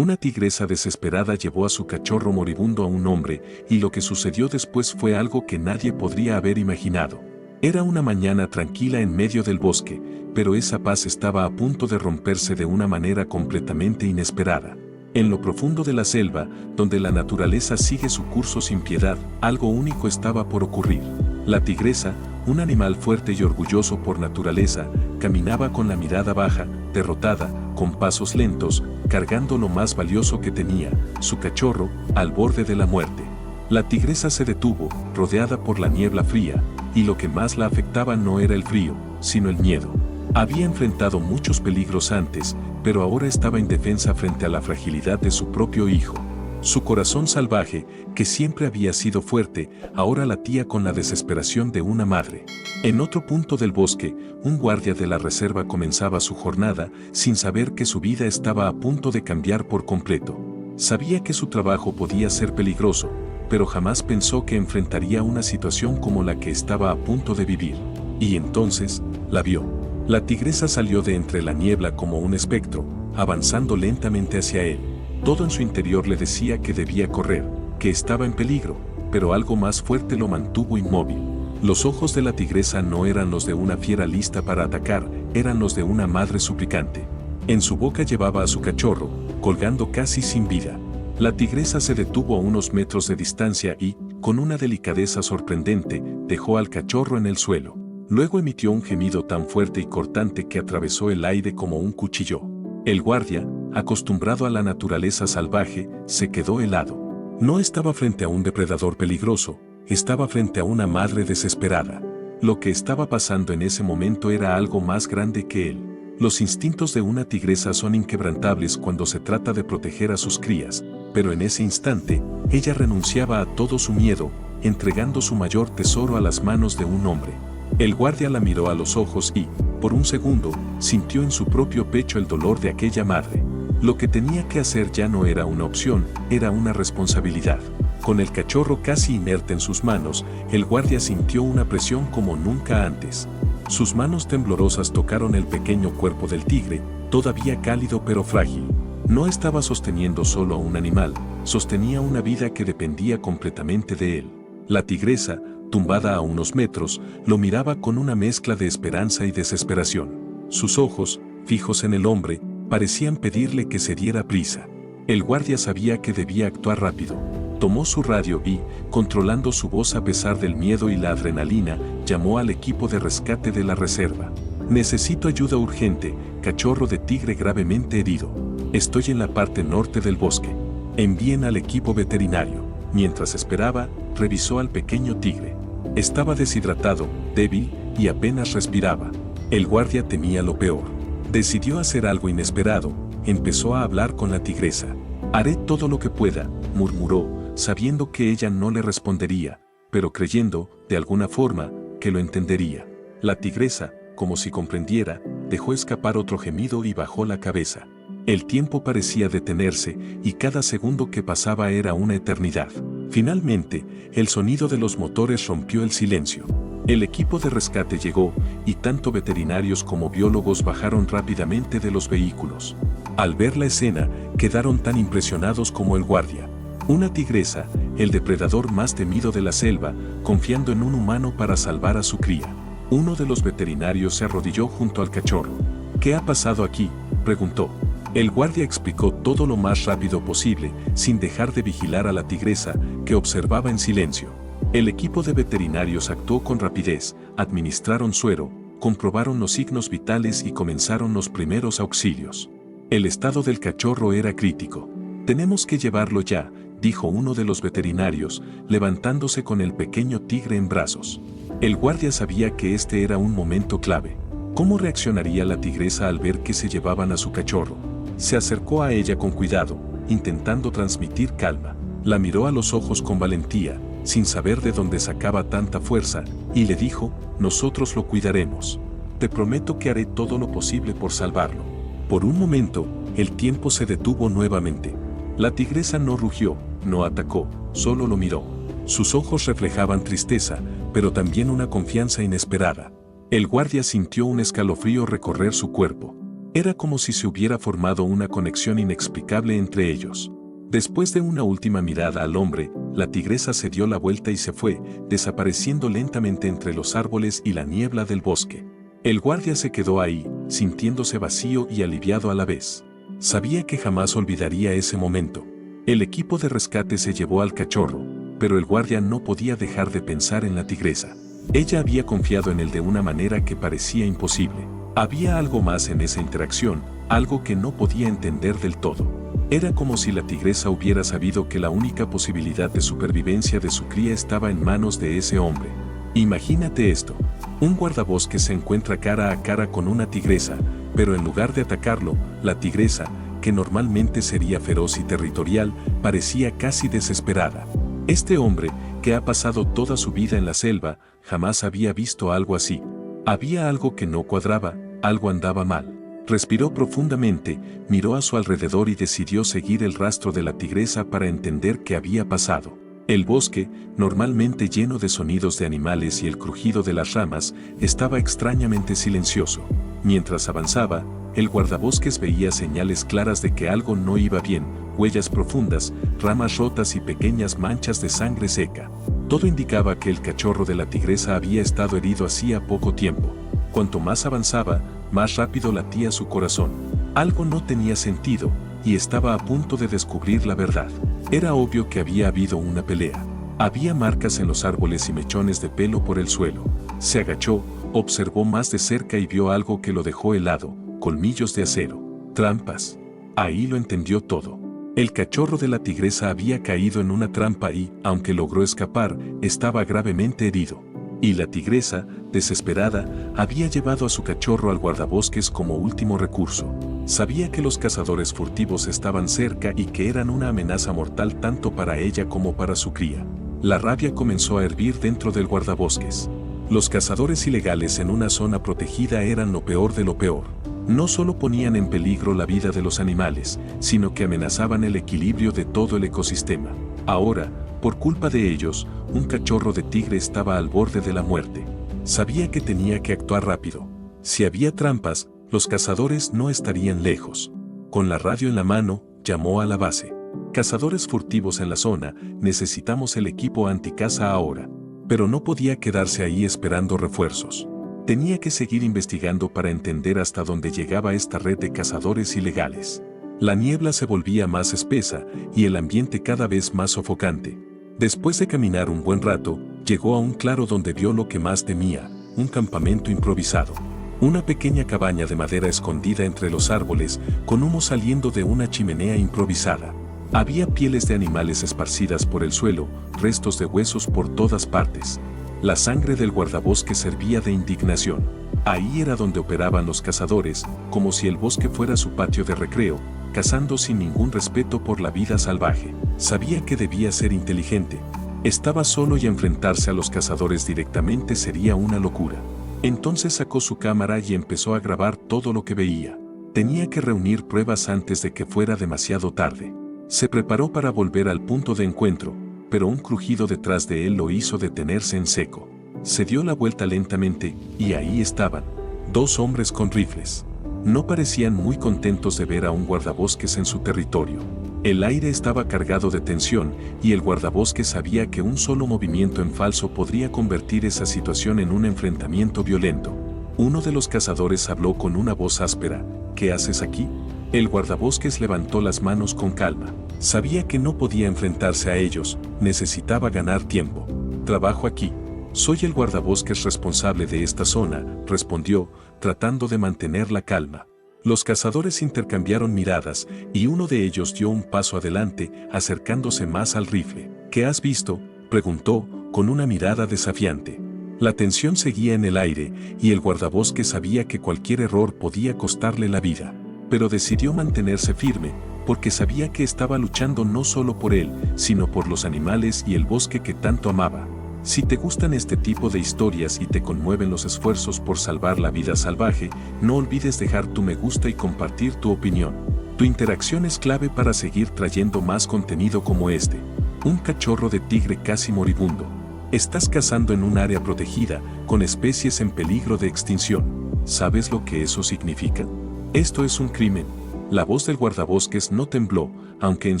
Una tigresa desesperada llevó a su cachorro moribundo a un hombre, y lo que sucedió después fue algo que nadie podría haber imaginado. Era una mañana tranquila en medio del bosque, pero esa paz estaba a punto de romperse de una manera completamente inesperada. En lo profundo de la selva, donde la naturaleza sigue su curso sin piedad, algo único estaba por ocurrir. La tigresa, un animal fuerte y orgulloso por naturaleza, caminaba con la mirada baja, derrotada, con pasos lentos, cargando lo más valioso que tenía, su cachorro, al borde de la muerte. La tigresa se detuvo, rodeada por la niebla fría, y lo que más la afectaba no era el frío, sino el miedo. Había enfrentado muchos peligros antes, pero ahora estaba indefensa frente a la fragilidad de su propio hijo. Su corazón salvaje, que siempre había sido fuerte, ahora latía con la desesperación de una madre. En otro punto del bosque, un guardia de la reserva comenzaba su jornada, sin saber que su vida estaba a punto de cambiar por completo. Sabía que su trabajo podía ser peligroso, pero jamás pensó que enfrentaría una situación como la que estaba a punto de vivir. Y entonces, la vio. La tigresa salió de entre la niebla como un espectro, avanzando lentamente hacia él. Todo en su interior le decía que debía correr, que estaba en peligro, pero algo más fuerte lo mantuvo inmóvil. Los ojos de la tigresa no eran los de una fiera lista para atacar, eran los de una madre suplicante. En su boca llevaba a su cachorro, colgando casi sin vida. La tigresa se detuvo a unos metros de distancia y, con una delicadeza sorprendente, dejó al cachorro en el suelo. Luego emitió un gemido tan fuerte y cortante que atravesó el aire como un cuchillo. El guardia, acostumbrado a la naturaleza salvaje, se quedó helado. No estaba frente a un depredador peligroso, estaba frente a una madre desesperada. Lo que estaba pasando en ese momento era algo más grande que él. Los instintos de una tigresa son inquebrantables cuando se trata de proteger a sus crías, pero en ese instante, ella renunciaba a todo su miedo, entregando su mayor tesoro a las manos de un hombre. El guardia la miró a los ojos y, por un segundo, sintió en su propio pecho el dolor de aquella madre. Lo que tenía que hacer ya no era una opción, era una responsabilidad. Con el cachorro casi inerte en sus manos, el guardia sintió una presión como nunca antes. Sus manos temblorosas tocaron el pequeño cuerpo del tigre, todavía cálido pero frágil. No estaba sosteniendo solo a un animal, sostenía una vida que dependía completamente de él. La tigresa, tumbada a unos metros, lo miraba con una mezcla de esperanza y desesperación. Sus ojos, fijos en el hombre, parecían pedirle que se diera prisa. El guardia sabía que debía actuar rápido. Tomó su radio y, controlando su voz a pesar del miedo y la adrenalina, llamó al equipo de rescate de la reserva. Necesito ayuda urgente, cachorro de tigre gravemente herido. Estoy en la parte norte del bosque. Envíen al equipo veterinario. Mientras esperaba, revisó al pequeño tigre. Estaba deshidratado, débil y apenas respiraba. El guardia temía lo peor. Decidió hacer algo inesperado, empezó a hablar con la tigresa. Haré todo lo que pueda, murmuró, sabiendo que ella no le respondería, pero creyendo, de alguna forma, que lo entendería. La tigresa, como si comprendiera, dejó escapar otro gemido y bajó la cabeza. El tiempo parecía detenerse y cada segundo que pasaba era una eternidad. Finalmente, el sonido de los motores rompió el silencio. El equipo de rescate llegó y tanto veterinarios como biólogos bajaron rápidamente de los vehículos. Al ver la escena, quedaron tan impresionados como el guardia. Una tigresa, el depredador más temido de la selva, confiando en un humano para salvar a su cría. Uno de los veterinarios se arrodilló junto al cachorro. ¿Qué ha pasado aquí?, preguntó. El guardia explicó todo lo más rápido posible, sin dejar de vigilar a la tigresa, que observaba en silencio. El equipo de veterinarios actuó con rapidez, administraron suero, comprobaron los signos vitales y comenzaron los primeros auxilios. El estado del cachorro era crítico. Tenemos que llevarlo ya, dijo uno de los veterinarios, levantándose con el pequeño tigre en brazos. El guardia sabía que este era un momento clave. ¿Cómo reaccionaría la tigresa al ver que se llevaban a su cachorro? Se acercó a ella con cuidado, intentando transmitir calma. La miró a los ojos con valentía, sin saber de dónde sacaba tanta fuerza, y le dijo, nosotros lo cuidaremos. Te prometo que haré todo lo posible por salvarlo. Por un momento, el tiempo se detuvo nuevamente. La tigresa no rugió, no atacó, solo lo miró. Sus ojos reflejaban tristeza, pero también una confianza inesperada. El guardia sintió un escalofrío recorrer su cuerpo. Era como si se hubiera formado una conexión inexplicable entre ellos. Después de una última mirada al hombre, la tigresa se dio la vuelta y se fue, desapareciendo lentamente entre los árboles y la niebla del bosque. El guardia se quedó ahí, sintiéndose vacío y aliviado a la vez. Sabía que jamás olvidaría ese momento. El equipo de rescate se llevó al cachorro, pero el guardia no podía dejar de pensar en la tigresa. Ella había confiado en él de una manera que parecía imposible. Había algo más en esa interacción, algo que no podía entender del todo. Era como si la tigresa hubiera sabido que la única posibilidad de supervivencia de su cría estaba en manos de ese hombre. Imagínate esto. Un guardabosques se encuentra cara a cara con una tigresa, pero en lugar de atacarlo, la tigresa, que normalmente sería feroz y territorial, parecía casi desesperada. Este hombre, que ha pasado toda su vida en la selva, jamás había visto algo así. Había algo que no cuadraba, algo andaba mal. Respiró profundamente, miró a su alrededor y decidió seguir el rastro de la tigresa para entender qué había pasado. El bosque, normalmente lleno de sonidos de animales y el crujido de las ramas, estaba extrañamente silencioso. Mientras avanzaba, el guardabosques veía señales claras de que algo no iba bien, huellas profundas, ramas rotas y pequeñas manchas de sangre seca. Todo indicaba que el cachorro de la tigresa había estado herido hacía poco tiempo. Cuanto más avanzaba, más rápido latía su corazón. Algo no tenía sentido, y estaba a punto de descubrir la verdad. Era obvio que había habido una pelea. Había marcas en los árboles y mechones de pelo por el suelo. Se agachó, observó más de cerca y vio algo que lo dejó helado, colmillos de acero, trampas. Ahí lo entendió todo. El cachorro de la tigresa había caído en una trampa y, aunque logró escapar, estaba gravemente herido. Y la tigresa, desesperada, había llevado a su cachorro al guardabosques como último recurso. Sabía que los cazadores furtivos estaban cerca y que eran una amenaza mortal tanto para ella como para su cría. La rabia comenzó a hervir dentro del guardabosques. Los cazadores ilegales en una zona protegida eran lo peor de lo peor. No solo ponían en peligro la vida de los animales, sino que amenazaban el equilibrio de todo el ecosistema. Ahora, por culpa de ellos, un cachorro de tigre estaba al borde de la muerte. Sabía que tenía que actuar rápido. Si había trampas, los cazadores no estarían lejos. Con la radio en la mano, llamó a la base. Cazadores furtivos en la zona, necesitamos el equipo anticaza ahora. Pero no podía quedarse ahí esperando refuerzos. Tenía que seguir investigando para entender hasta dónde llegaba esta red de cazadores ilegales. La niebla se volvía más espesa y el ambiente cada vez más sofocante. Después de caminar un buen rato, llegó a un claro donde vio lo que más temía, un campamento improvisado. Una pequeña cabaña de madera escondida entre los árboles, con humo saliendo de una chimenea improvisada. Había pieles de animales esparcidas por el suelo, restos de huesos por todas partes. La sangre del guardabosque servía de indignación. Ahí era donde operaban los cazadores, como si el bosque fuera su patio de recreo, cazando sin ningún respeto por la vida salvaje. Sabía que debía ser inteligente. Estaba solo y enfrentarse a los cazadores directamente sería una locura. Entonces sacó su cámara y empezó a grabar todo lo que veía. Tenía que reunir pruebas antes de que fuera demasiado tarde. Se preparó para volver al punto de encuentro, pero un crujido detrás de él lo hizo detenerse en seco. Se dio la vuelta lentamente, y ahí estaban, dos hombres con rifles. No parecían muy contentos de ver a un guardabosques en su territorio. El aire estaba cargado de tensión, y el guardabosques sabía que un solo movimiento en falso podría convertir esa situación en un enfrentamiento violento. Uno de los cazadores habló con una voz áspera. ¿Qué haces aquí? El guardabosques levantó las manos con calma. Sabía que no podía enfrentarse a ellos, necesitaba ganar tiempo. Trabajo aquí. Soy el guardabosques responsable de esta zona, respondió, tratando de mantener la calma. Los cazadores intercambiaron miradas, y uno de ellos dio un paso adelante, acercándose más al rifle. ¿Qué has visto?, preguntó, con una mirada desafiante. La tensión seguía en el aire, y el guardabosques sabía que cualquier error podía costarle la vida. Pero decidió mantenerse firme, porque sabía que estaba luchando no solo por él, sino por los animales y el bosque que tanto amaba. Si te gustan este tipo de historias y te conmueven los esfuerzos por salvar la vida salvaje, no olvides dejar tu me gusta y compartir tu opinión. Tu interacción es clave para seguir trayendo más contenido como este. Un cachorro de tigre casi moribundo. Estás cazando en un área protegida, con especies en peligro de extinción. ¿Sabes lo que eso significa? Esto es un crimen. La voz del guardabosques no tembló, aunque en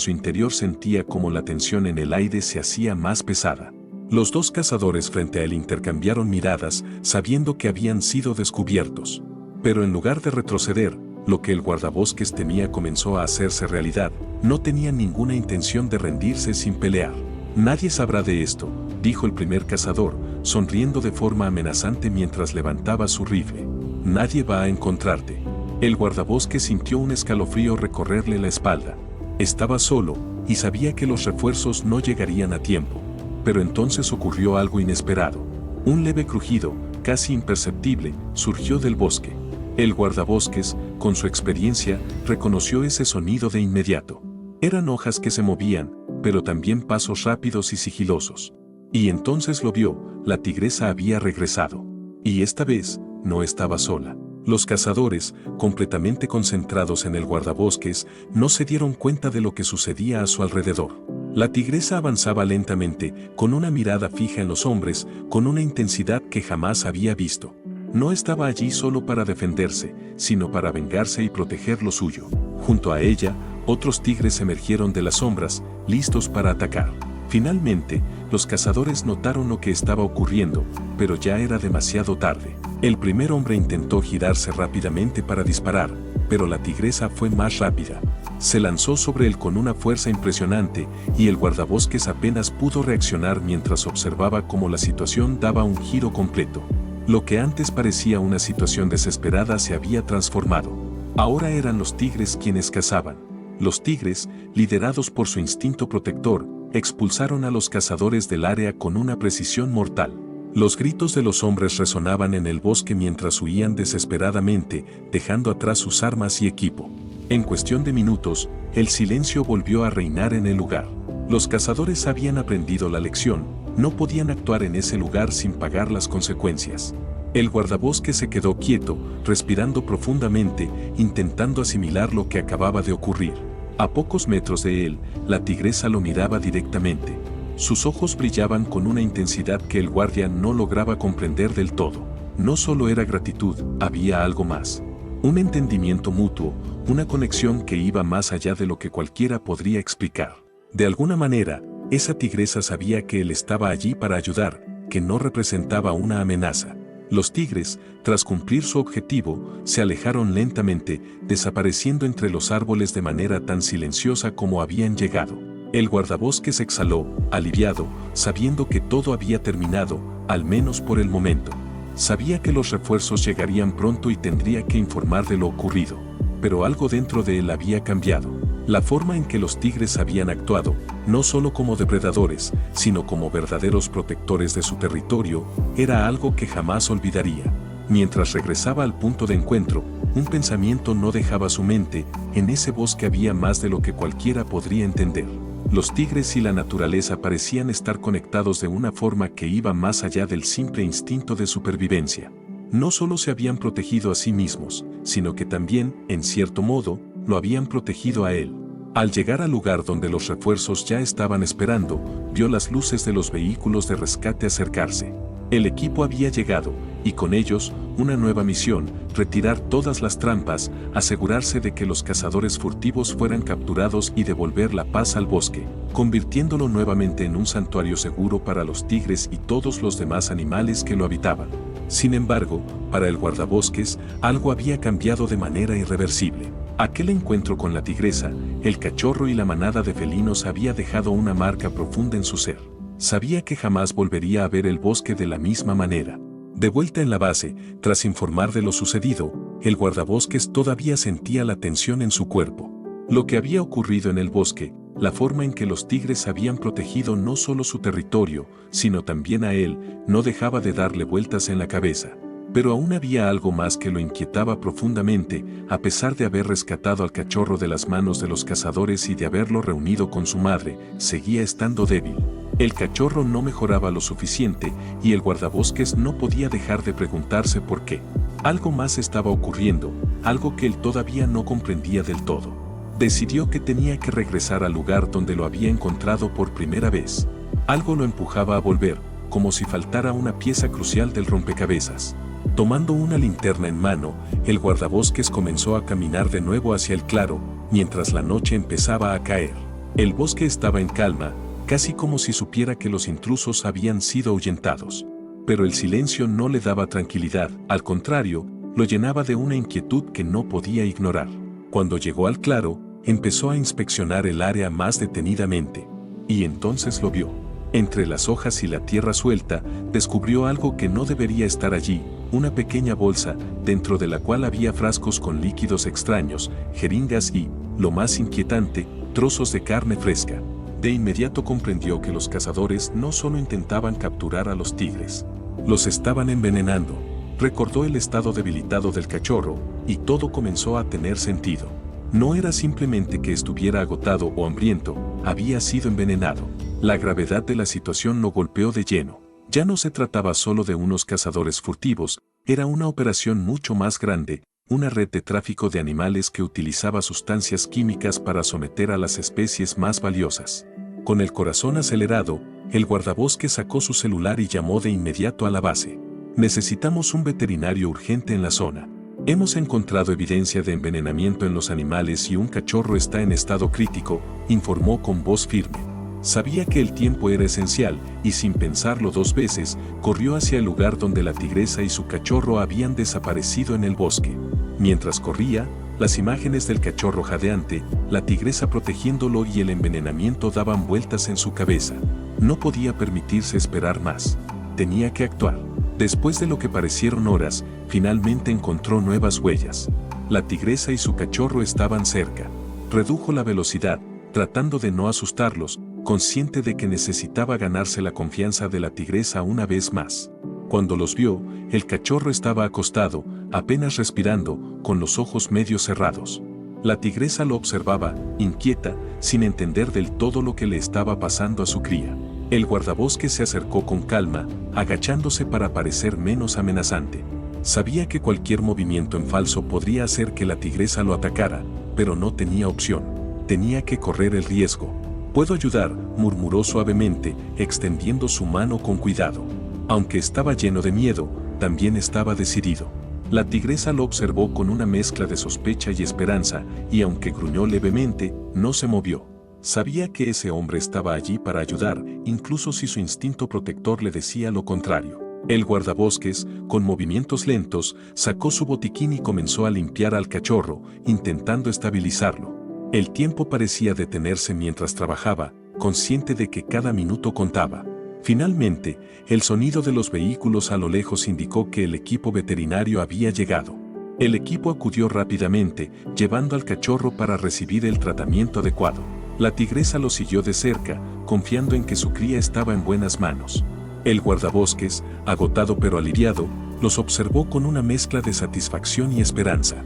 su interior sentía como la tensión en el aire se hacía más pesada. Los dos cazadores frente a él intercambiaron miradas, sabiendo que habían sido descubiertos. Pero en lugar de retroceder, lo que el guardabosques temía comenzó a hacerse realidad. No tenía ninguna intención de rendirse sin pelear. Nadie sabrá de esto, dijo el primer cazador, sonriendo de forma amenazante mientras levantaba su rifle. Nadie va a encontrarte. El guardabosques sintió un escalofrío recorrerle la espalda. Estaba solo, y sabía que los refuerzos no llegarían a tiempo. Pero entonces ocurrió algo inesperado. Un leve crujido, casi imperceptible, surgió del bosque. El guardabosques, con su experiencia, reconoció ese sonido de inmediato. Eran hojas que se movían, pero también pasos rápidos y sigilosos. Y entonces lo vio, la tigresa había regresado. Y esta vez, no estaba sola. Los cazadores, completamente concentrados en el guardabosques, no se dieron cuenta de lo que sucedía a su alrededor. La tigresa avanzaba lentamente, con una mirada fija en los hombres, con una intensidad que jamás había visto. No estaba allí solo para defenderse, sino para vengarse y proteger lo suyo. Junto a ella, otros tigres emergieron de las sombras, listos para atacar. Finalmente, los cazadores notaron lo que estaba ocurriendo, pero ya era demasiado tarde. El primer hombre intentó girarse rápidamente para disparar, pero la tigresa fue más rápida. Se lanzó sobre él con una fuerza impresionante, y el guardabosques apenas pudo reaccionar mientras observaba cómo la situación daba un giro completo. Lo que antes parecía una situación desesperada se había transformado. Ahora eran los tigres quienes cazaban. Los tigres, liderados por su instinto protector, expulsaron a los cazadores del área con una precisión mortal. Los gritos de los hombres resonaban en el bosque mientras huían desesperadamente, dejando atrás sus armas y equipo. En cuestión de minutos, el silencio volvió a reinar en el lugar. Los cazadores habían aprendido la lección, no podían actuar en ese lugar sin pagar las consecuencias. El guardabosques se quedó quieto, respirando profundamente, intentando asimilar lo que acababa de ocurrir. A pocos metros de él, la tigresa lo miraba directamente. Sus ojos brillaban con una intensidad que el guardia no lograba comprender del todo. No solo era gratitud, había algo más. Un entendimiento mutuo, una conexión que iba más allá de lo que cualquiera podría explicar. De alguna manera, esa tigresa sabía que él estaba allí para ayudar, que no representaba una amenaza. Los tigres, tras cumplir su objetivo, se alejaron lentamente, desapareciendo entre los árboles de manera tan silenciosa como habían llegado. El guardabosques exhaló, aliviado, sabiendo que todo había terminado, al menos por el momento. Sabía que los refuerzos llegarían pronto y tendría que informar de lo ocurrido. Pero algo dentro de él había cambiado. La forma en que los tigres habían actuado, no solo como depredadores, sino como verdaderos protectores de su territorio, era algo que jamás olvidaría. Mientras regresaba al punto de encuentro, un pensamiento no dejaba su mente. En ese bosque había más de lo que cualquiera podría entender. Los tigres y la naturaleza parecían estar conectados de una forma que iba más allá del simple instinto de supervivencia. No solo se habían protegido a sí mismos, sino que también, en cierto modo, lo habían protegido a él. Al llegar al lugar donde los refuerzos ya estaban esperando, vio las luces de los vehículos de rescate acercarse. El equipo había llegado, y con ellos, una nueva misión: retirar todas las trampas, asegurarse de que los cazadores furtivos fueran capturados y devolver la paz al bosque, convirtiéndolo nuevamente en un santuario seguro para los tigres y todos los demás animales que lo habitaban. Sin embargo, para el guardabosques, algo había cambiado de manera irreversible. Aquel encuentro con la tigresa, el cachorro y la manada de felinos había dejado una marca profunda en su ser. Sabía que jamás volvería a ver el bosque de la misma manera. De vuelta en la base, tras informar de lo sucedido, el guardabosques todavía sentía la tensión en su cuerpo. Lo que había ocurrido en el bosque, la forma en que los tigres habían protegido no solo su territorio, sino también a él, no dejaba de darle vueltas en la cabeza. Pero aún había algo más que lo inquietaba profundamente. A pesar de haber rescatado al cachorro de las manos de los cazadores y de haberlo reunido con su madre, seguía estando débil. El cachorro no mejoraba lo suficiente, y el guardabosques no podía dejar de preguntarse por qué. Algo más estaba ocurriendo, algo que él todavía no comprendía del todo. Decidió que tenía que regresar al lugar donde lo había encontrado por primera vez. Algo lo empujaba a volver, como si faltara una pieza crucial del rompecabezas. Tomando una linterna en mano, el guardabosques comenzó a caminar de nuevo hacia el claro, mientras la noche empezaba a caer. El bosque estaba en calma, casi como si supiera que los intrusos habían sido ahuyentados. Pero el silencio no le daba tranquilidad, al contrario, lo llenaba de una inquietud que no podía ignorar. Cuando llegó al claro, empezó a inspeccionar el área más detenidamente. Y entonces lo vio. Entre las hojas y la tierra suelta, descubrió algo que no debería estar allí, una pequeña bolsa, dentro de la cual había frascos con líquidos extraños, jeringas y, lo más inquietante, trozos de carne fresca. De inmediato comprendió que los cazadores no solo intentaban capturar a los tigres, los estaban envenenando. Recordó el estado debilitado del cachorro, y todo comenzó a tener sentido. No era simplemente que estuviera agotado o hambriento, había sido envenenado. La gravedad de la situación lo golpeó de lleno. Ya no se trataba solo de unos cazadores furtivos, era una operación mucho más grande, una red de tráfico de animales que utilizaba sustancias químicas para someter a las especies más valiosas. Con el corazón acelerado, el guardabosques sacó su celular y llamó de inmediato a la base. Necesitamos un veterinario urgente en la zona. Hemos encontrado evidencia de envenenamiento en los animales y un cachorro está en estado crítico, informó con voz firme. Sabía que el tiempo era esencial y sin pensarlo dos veces, corrió hacia el lugar donde la tigresa y su cachorro habían desaparecido en el bosque. Mientras corría, las imágenes del cachorro jadeante, la tigresa protegiéndolo y el envenenamiento daban vueltas en su cabeza. No podía permitirse esperar más. Tenía que actuar. Después de lo que parecieron horas, finalmente encontró nuevas huellas. La tigresa y su cachorro estaban cerca. Redujo la velocidad, tratando de no asustarlos, consciente de que necesitaba ganarse la confianza de la tigresa una vez más. Cuando los vio, el cachorro estaba acostado, apenas respirando, con los ojos medio cerrados. La tigresa lo observaba, inquieta, sin entender del todo lo que le estaba pasando a su cría. El guardabosques se acercó con calma, agachándose para parecer menos amenazante. Sabía que cualquier movimiento en falso podría hacer que la tigresa lo atacara, pero no tenía opción. Tenía que correr el riesgo. «Puedo ayudar», murmuró suavemente, extendiendo su mano con cuidado. Aunque estaba lleno de miedo, también estaba decidido. La tigresa lo observó con una mezcla de sospecha y esperanza, y aunque gruñó levemente, no se movió. Sabía que ese hombre estaba allí para ayudar, incluso si su instinto protector le decía lo contrario. El guardabosques, con movimientos lentos, sacó su botiquín y comenzó a limpiar al cachorro, intentando estabilizarlo. El tiempo parecía detenerse mientras trabajaba, consciente de que cada minuto contaba. Finalmente, el sonido de los vehículos a lo lejos indicó que el equipo veterinario había llegado. El equipo acudió rápidamente, llevando al cachorro para recibir el tratamiento adecuado. La tigresa lo siguió de cerca, confiando en que su cría estaba en buenas manos. El guardabosques, agotado pero aliviado, los observó con una mezcla de satisfacción y esperanza.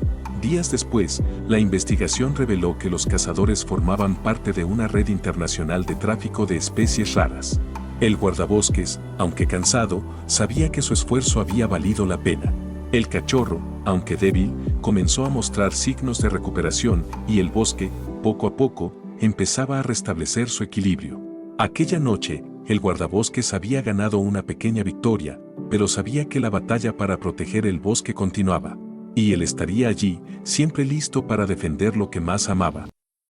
Días después, la investigación reveló que los cazadores formaban parte de una red internacional de tráfico de especies raras. El guardabosques, aunque cansado, sabía que su esfuerzo había valido la pena. El cachorro, aunque débil, comenzó a mostrar signos de recuperación y el bosque, poco a poco, empezaba a restablecer su equilibrio. Aquella noche, el guardabosques había ganado una pequeña victoria, pero sabía que la batalla para proteger el bosque continuaba. Y él estaría allí, siempre listo para defender lo que más amaba.